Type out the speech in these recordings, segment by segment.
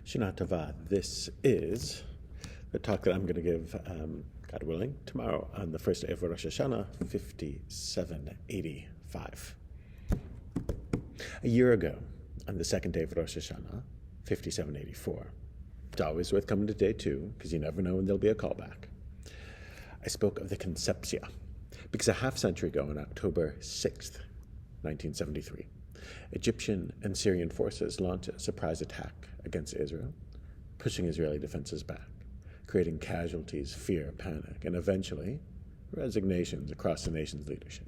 Shana Tova, this is the talk that I'm going to give, God willing, tomorrow on the first day of Rosh Hashanah, 5785. A year ago, on the second day of Rosh Hashanah, 5784. It's always worth coming to day two, because you never know when there'll be a callback. I spoke of the Conceptia, because a half century ago, on October 6th, 1973, Egyptian and Syrian forces launched a surprise attack against Israel, pushing Israeli defenses back, creating casualties, fear, panic, and eventually resignations across the nation's leadership.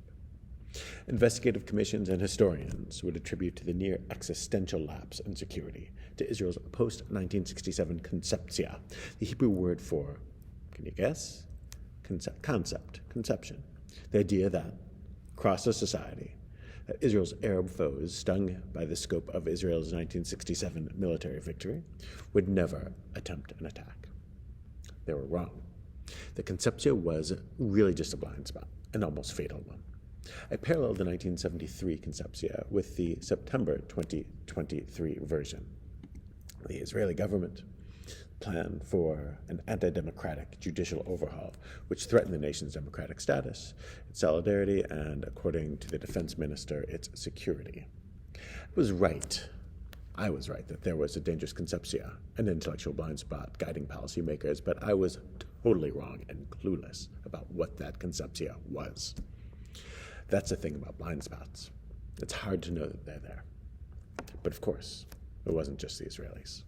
Investigative commissions and historians would attribute to the near existential lapse in security to Israel's post-1967 conceptia, the Hebrew word for, can you guess? Conception. The idea that, across a society, that Israel's Arab foes, stung by the scope of Israel's 1967 military victory, would never attempt an attack. They were wrong. The conceptia was really just a blind spot, an almost fatal one. I paralleled the 1973 conceptia with the September 2023 version. The Israeli government planned for an anti-democratic judicial overhaul, which threatened the nation's democratic status, its solidarity, and, according to the defense minister, its security. I was right that there was a dangerous conceptia, an intellectual blind spot guiding policymakers, but I was totally wrong and clueless about what that conceptia was. That's the thing about blind spots. It's hard to know that they're there. But of course, it wasn't just the Israelis.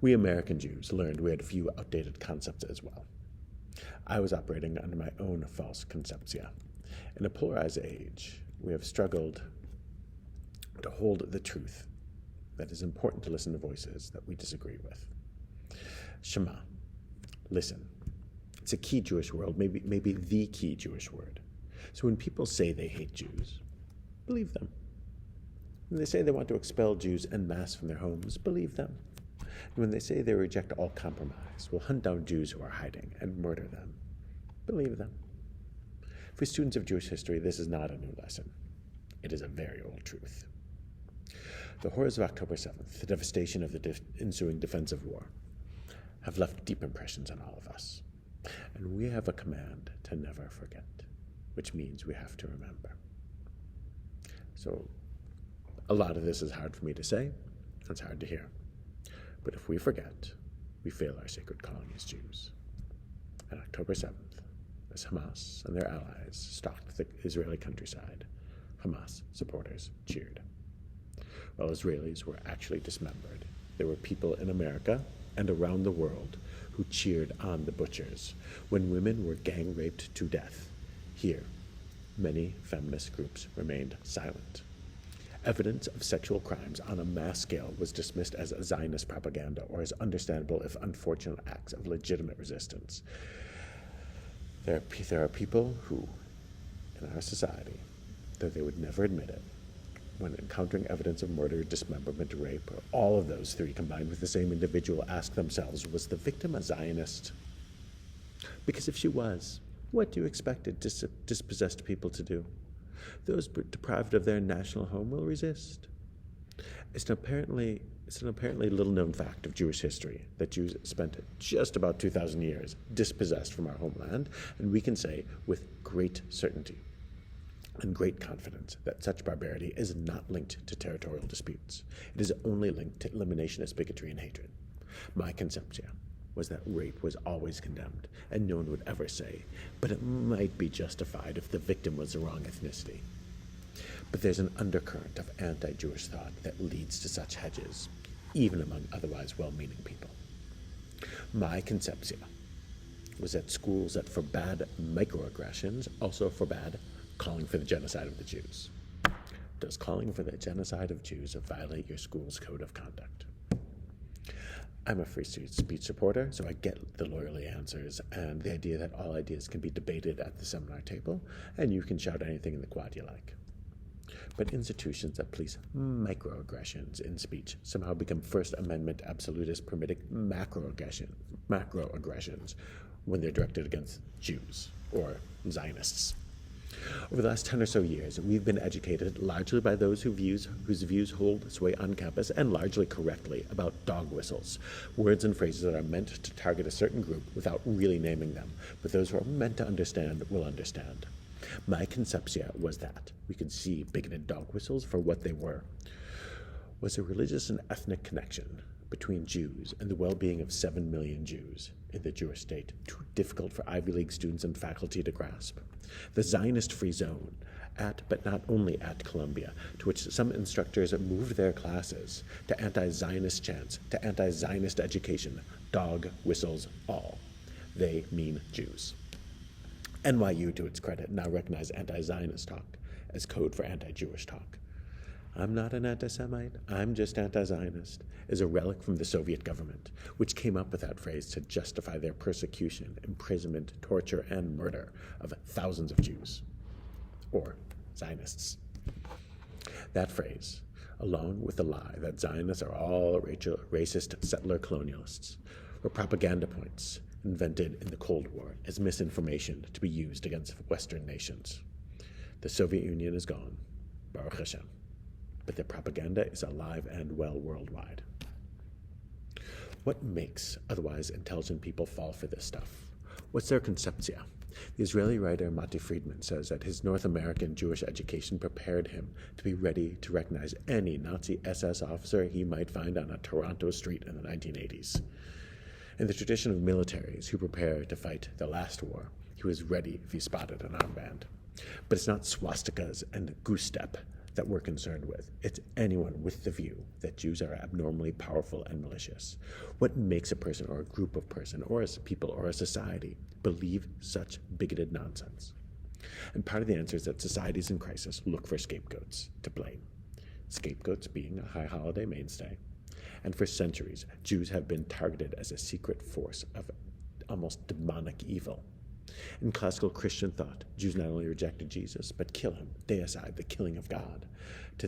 We American Jews learned we had a few outdated concepts as well. I was operating under my own false conceptia. In a polarized age, we have struggled to hold the truth that it is important to listen to voices that we disagree with. Shema, listen. It's a key Jewish word, maybe the key Jewish word. So when people say they hate Jews, believe them. When they say they want to expel Jews en masse from their homes, believe them. And when they say they reject all compromise, will hunt down Jews who are hiding and murder them, believe them. For students of Jewish history, this is not a new lesson. It is a very old truth. The horrors of October 7th, the devastation of the ensuing defensive war, have left deep impressions on all of us. And we have a command to never forget, which means we have to remember. So a lot of this is hard for me to say. It's hard to hear. But if we forget, we fail our sacred calling as Jews. On October 7th, as Hamas and their allies stalked the Israeli countryside, Hamas supporters cheered. While Israelis were actually dismembered, there were people in America and around the world who cheered on the butchers when women were gang raped to death. Here, many feminist groups remained silent. Evidence of sexual crimes on a mass scale was dismissed as Zionist propaganda or as understandable if unfortunate acts of legitimate resistance. There are people who, in our society, though they would never admit it, when encountering evidence of murder, dismemberment, rape, or all of those three combined with the same individual, ask themselves, was the victim a Zionist? Because if she was, what do you expect dispossessed people to do? Those deprived of their national home will resist. It's an apparently little-known fact of Jewish history that Jews spent just about 2,000 years dispossessed from our homeland, and we can say with great certainty and great confidence that such barbarity is not linked to territorial disputes. It is only linked to eliminationist bigotry and hatred. My conception was that rape was always condemned, and no one would ever say, but it might be justified if the victim was the wrong ethnicity. But there's an undercurrent of anti-Jewish thought that leads to such hedges, even among otherwise well-meaning people. My conception was that schools that forbade microaggressions also forbade calling for the genocide of the Jews. Does calling for the genocide of Jews violate your school's code of conduct? I'm a free speech supporter, so I get the lawyerly answers and the idea that all ideas can be debated at the seminar table, and you can shout anything in the quad you like. But institutions that police microaggressions in speech somehow become First Amendment absolutists permitting macroaggressions when they're directed against Jews or Zionists. Over the last 10 or so years, we've been educated largely by those whose views hold sway on campus, and largely correctly, about dog whistles, words and phrases that are meant to target a certain group without really naming them, but those who are meant to understand will understand. My conception was that we could see bigoted dog whistles for what they were, was a religious and ethnic connection between Jews and the well-being of 7 million Jews in the Jewish state, too difficult for Ivy League students and faculty to grasp. The Zionist-free zone at, but not only at, Columbia, to which some instructors moved their classes, to anti-Zionist chants, to anti-Zionist education, dog whistles all. They mean Jews. NYU, to its credit, now recognizes anti-Zionist talk as code for anti-Jewish talk. I'm not an anti-Semite, I'm just anti-Zionist, is a relic from the Soviet government, which came up with that phrase to justify their persecution, imprisonment, torture, and murder of thousands of Jews, or Zionists. That phrase, along with the lie that Zionists are all racist settler colonialists, were propaganda points invented in the Cold War as misinformation to be used against Western nations. The Soviet Union is gone, Baruch Hashem, but the propaganda is alive and well worldwide. What makes otherwise intelligent people fall for this stuff? What's their conceptia? The Israeli writer Mati Friedman says that his North American Jewish education prepared him to be ready to recognize any Nazi SS officer he might find on a Toronto street in the 1980s. In the tradition of militaries who prepare to fight the last war, he was ready if he spotted an armband. But it's not swastikas and goose step that we're concerned with. It's anyone with the view that Jews are abnormally powerful and malicious. What makes a person or a group of person or a people or a society believe such bigoted nonsense? And part of the answer is that societies in crisis look for scapegoats to blame. Scapegoats being a high holiday mainstay. And for centuries, Jews have been targeted as a secret force of almost demonic evil. In classical Christian thought, Jews not only rejected Jesus, but kill him, deicide, the killing of God. To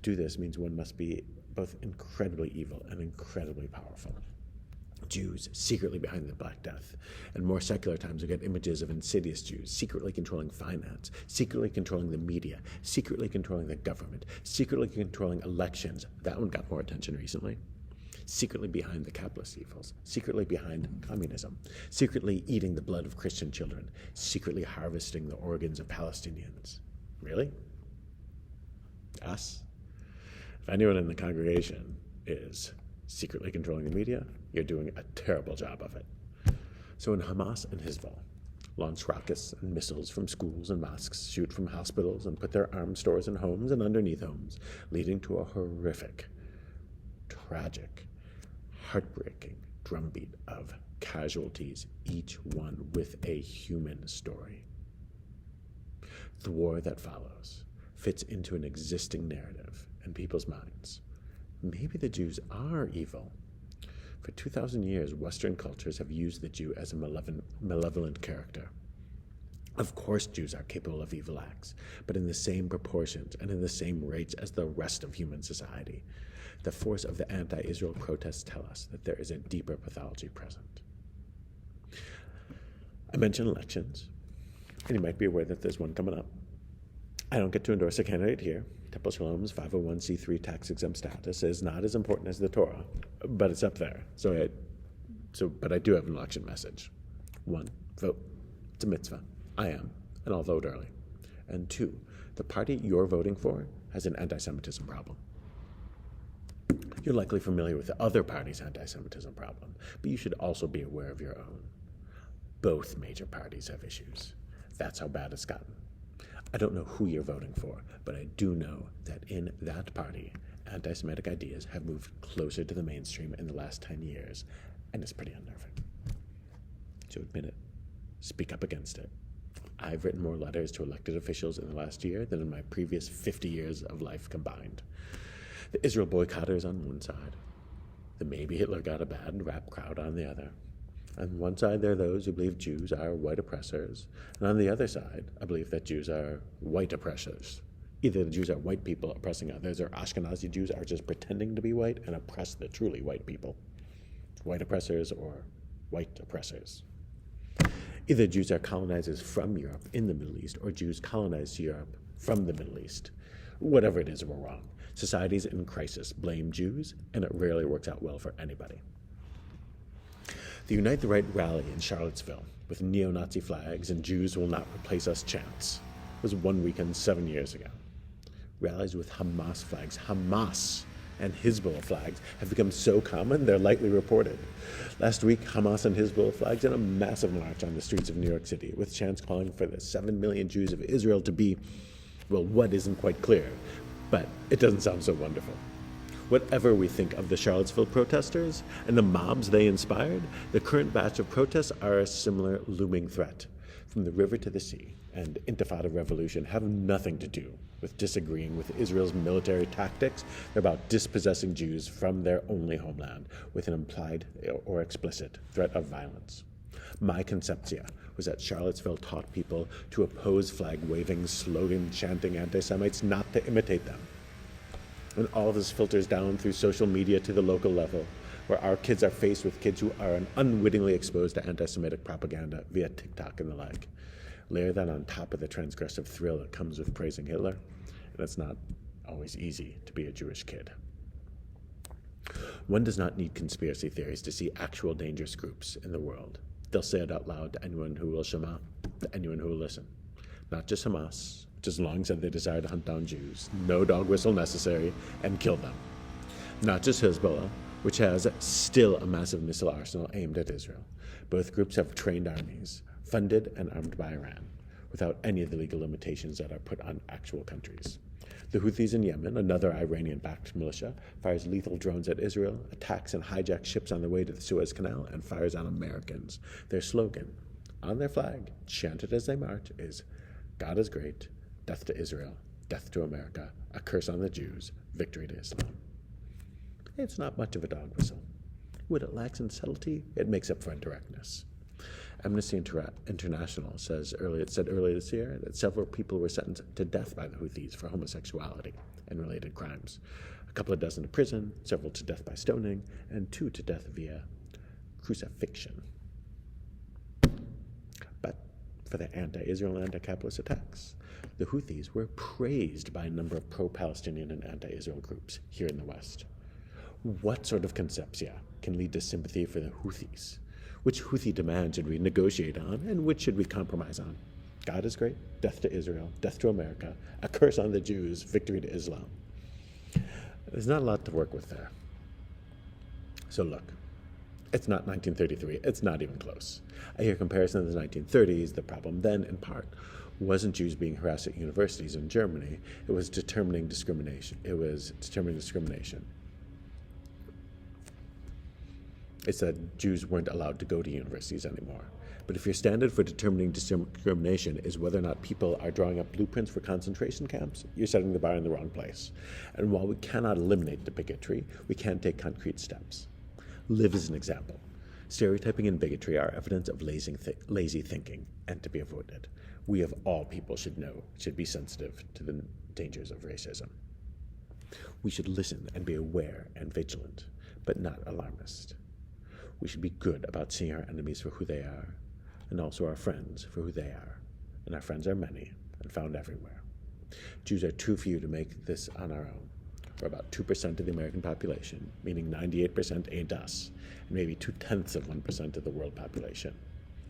do this means one must be both incredibly evil and incredibly powerful. Jews secretly behind the Black Death. And more secular times, we get images of insidious Jews secretly controlling finance, secretly controlling the media, secretly controlling the government, secretly controlling elections. That one got more attention recently. Secretly behind the capitalist evils, secretly behind communism, secretly eating the blood of Christian children, secretly harvesting the organs of Palestinians. Really? Us? If anyone in the congregation is secretly controlling the media, you're doing a terrible job of it. So when Hamas and Hezbollah launch rockets and missiles from schools and mosques, shoot from hospitals, and put their arms stores in homes and underneath homes, leading to a horrific, tragic, heartbreaking drumbeat of casualties, each one with a human story. The war that follows fits into an existing narrative in people's minds. Maybe the Jews are evil. For 2,000 years, Western cultures have used the Jew as a malevolent character. Of course, Jews are capable of evil acts, but in the same proportions and in the same rates as the rest of human society. The force of the anti-Israel protests tell us that there is a deeper pathology present. I mentioned elections, and you might be aware that there's one coming up. I don't get to endorse a candidate here. Temple Shalom's 501c3 tax-exempt status is not as important as the Torah, but it's up there. But I do have an election message. 1, vote. It's a mitzvah. I am, and I'll vote early. And 2, the party you're voting for has an anti-Semitism problem. You're likely familiar with the other party's anti-Semitism problem, but you should also be aware of your own. Both major parties have issues. That's how bad it's gotten. I don't know who you're voting for, but I do know that in that party, anti-Semitic ideas have moved closer to the mainstream in the last 10 years, and it's pretty unnerving. So admit it. Speak up against it. I've written more letters to elected officials in the last year than in my previous 50 years of life combined. The Israel boycotters on one side, the maybe Hitler got a bad rap crowd on the other. On one side, there are those who believe Jews are white oppressors, and on the other side, I believe that Jews are white oppressors. Either the Jews are white people oppressing others, or Ashkenazi Jews are just pretending to be white and oppress the truly white people. White oppressors or white oppressors. Either Jews are colonizers from Europe in the Middle East, or Jews colonized Europe from the Middle East. Whatever it is, we're wrong. Societies in crisis blame Jews, and it rarely works out well for anybody. The Unite the Right rally in Charlottesville, with neo-Nazi flags and Jews will not replace us chants, was one weekend 7 years ago. Rallies with Hamas flags, Hamas and Hezbollah flags, have become so common they're lightly reported. Last week, Hamas and Hezbollah flags in a massive march on the streets of New York City, with chants calling for the 7 million Jews of Israel to be, well, what isn't quite clear, but it doesn't sound so wonderful. Whatever we think of the Charlottesville protesters and the mobs they inspired, the current batch of protests are a similar looming threat. From the river to the sea and Intifada revolution have nothing to do with disagreeing with Israel's military tactics. They're about dispossessing Jews from their only homeland with an implied or explicit threat of violence. My conceptia was that Charlottesville taught people to oppose flag-waving, slogan-chanting anti-Semites, not to imitate them. And all of this filters down through social media to the local level, where our kids are faced with kids who are unwittingly exposed to anti-Semitic propaganda via TikTok and the like. Layer that on top of the transgressive thrill that comes with praising Hitler, and it's not always easy to be a Jewish kid. One does not need conspiracy theories to see actual dangerous groups in the world. They'll say it out loud to anyone who will shema, to anyone who will listen. Not just Hamas, which has long said they desire to hunt down Jews, no dog whistle necessary, and kill them. Not just Hezbollah, which has still a massive missile arsenal aimed at Israel. Both groups have trained armies, funded and armed by Iran, without any of the legal limitations that are put on actual countries. The Houthis in Yemen, another Iranian-backed militia, fires lethal drones at Israel, attacks and hijacks ships on their way to the Suez Canal, and fires on Americans. Their slogan, on their flag, chanted as they march, is, "God is great, death to Israel, death to America, a curse on the Jews, victory to Islam." It's not much of a dog whistle. What it lacks in subtlety, it makes up for in directness. Amnesty International said earlier this year that several people were sentenced to death by the Houthis for homosexuality and related crimes. A couple of dozen to prison, several to death by stoning, and 2 to death via crucifixion. But for their anti-Israel and anti-capitalist attacks, the Houthis were praised by a number of pro-Palestinian and anti-Israel groups here in the West. What sort of conceptia can lead to sympathy for the Houthis? Which Houthi demand should we negotiate on, and which should we compromise on? God is great, death to Israel, death to America, a curse on the Jews, victory to Islam. There's not a lot to work with there. So look, it's not 1933, it's not even close. I hear comparisons to the 1930s. The problem then, in part, wasn't Jews being harassed at universities in Germany, it was determining discrimination. It's that Jews weren't allowed to go to universities anymore. But if your standard for determining discrimination is whether or not people are drawing up blueprints for concentration camps, you're setting the bar in the wrong place. And while we cannot eliminate the bigotry, we can take concrete steps. Live as an example. Stereotyping and bigotry are evidence of lazy thinking and to be avoided. We of all people should be sensitive to the dangers of racism. We should listen and be aware and vigilant, but not alarmist. We should be good about seeing our enemies for who they are, and also our friends for who they are. And our friends are many and found everywhere. Jews are too few to make this on our own. We're about 2% of the American population, meaning 98% ain't us, and maybe 0.2% of the world population.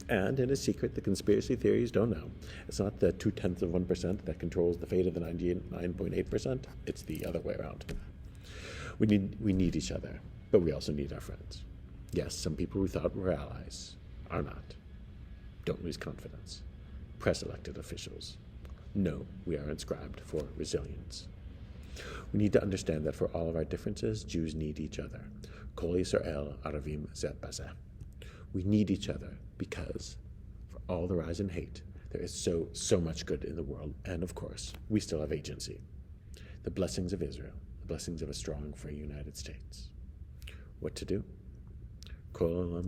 And in a secret, the conspiracy theories don't know. It's not the 0.2% that controls the fate of the 99.8%. It's the other way around. We need each other, but we also need our friends. Yes, some people we thought were allies are not. Don't lose confidence. Press elected officials. No, we are inscribed for resilience. We need to understand that for all of our differences, Jews need each other. Kol Yisrael Aravim Zeh Bazeh. We need each other because for all the rise in hate, there is so much good in the world, and of course, we still have agency. The blessings of Israel, the blessings of a strong, free United States. What to do? The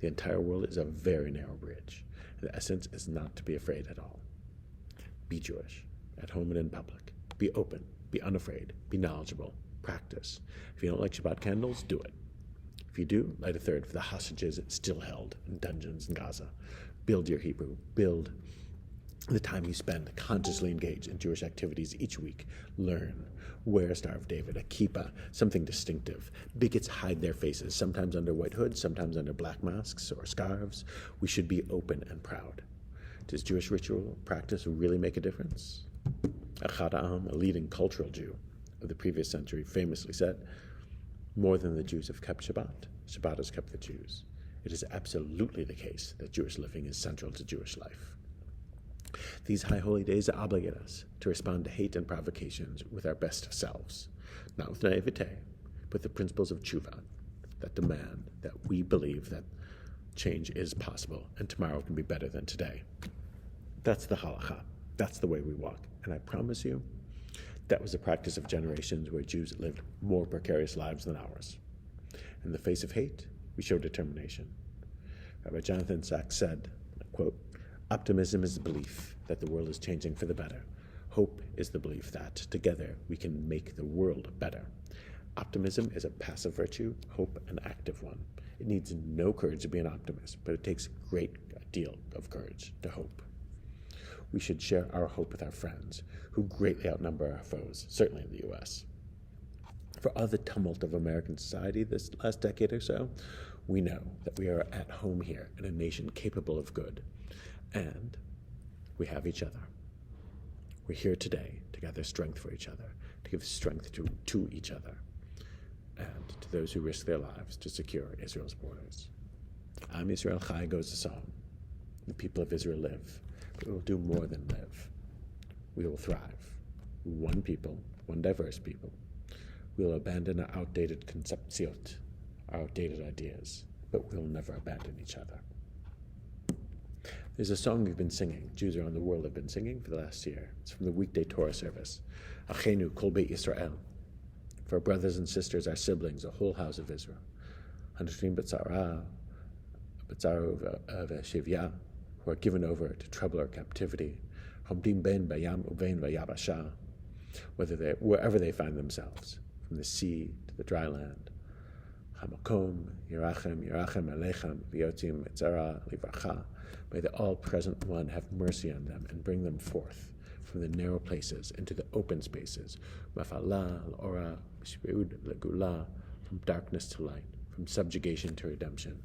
entire world is a very narrow bridge. The essence is not to be afraid at all. Be Jewish, at home and in public. Be open, be unafraid, be knowledgeable, practice. If you don't like Shabbat candles, do it. If you do, light a third for the hostages still held in dungeons in Gaza. Build your Hebrew. Build the time you spend consciously engaged in Jewish activities each week. Learn. Wear a Star of David, a kippah, something distinctive. Bigots hide their faces, sometimes under white hoods, sometimes under black masks or scarves. We should be open and proud. Does Jewish ritual practice really make a difference? Echad Ha'am, a leading cultural Jew of the previous century, famously said, "More than the Jews have kept Shabbat, Shabbat has kept the Jews." It is absolutely the case that Jewish living is central to Jewish life. These high holy days obligate us to respond to hate and provocations with our best selves, not with naivete, but the principles of tshuva that demand that we believe that change is possible and tomorrow can be better than today. That's the halakha. That's the way we walk. And I promise you, that was the practice of generations where Jews lived more precarious lives than ours. In the face of hate, we show determination. Rabbi Jonathan Sachs said, quote, "Optimism is the belief that the world is changing for the better. Hope is the belief that, together, we can make the world better." Optimism is a passive virtue, hope an active one. It needs no courage to be an optimist, but it takes a great deal of courage to hope. We should share our hope with our friends, who greatly outnumber our foes, certainly in the U.S. For all the tumult of American society this last decade or so, we know that we are at home here in a nation capable of good. And we have each other. We're here today to gather strength for each other, to give strength to each other, and to those who risk their lives to secure Israel's borders. Am Yisrael Chai goes the song. The people of Israel live, but we will do more than live. We will thrive. One people, one diverse people. We will abandon our outdated concepciot, our outdated ideas, but we will never abandon each other. There's a song we've been singing, Jews around the world have been singing for the last year. It's from the weekday Torah service. Achenu kol beit Yisrael. For our brothers and sisters, our siblings, the whole house of Israel. Hanashrim b'tzara v'shivya, who are given over to trouble or captivity. Hamdim ben bayam uvein vayabasha, wherever they find themselves, from the sea to the dry land. Hamakom yirachem alechem v'yotzim etzara livracha. May the all-present one have mercy on them and bring them forth from the narrow places into the open spaces. Mafala l'ora v'shbeud l'gula, from darkness to light, from subjugation to redemption.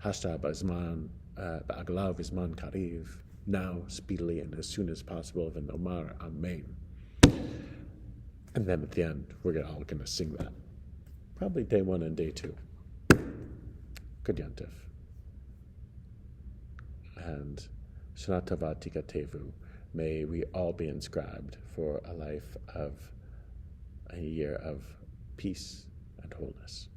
Hashta b'azman ba'aglav v'zman kariv, now, speedily, and as soon as possible. V'nomar amen. And then at the end, we're all going to sing that. Probably day 1 and day 2. Good Yantif. And Shana Tova Tikatevu, may we all be inscribed for a year of peace and wholeness.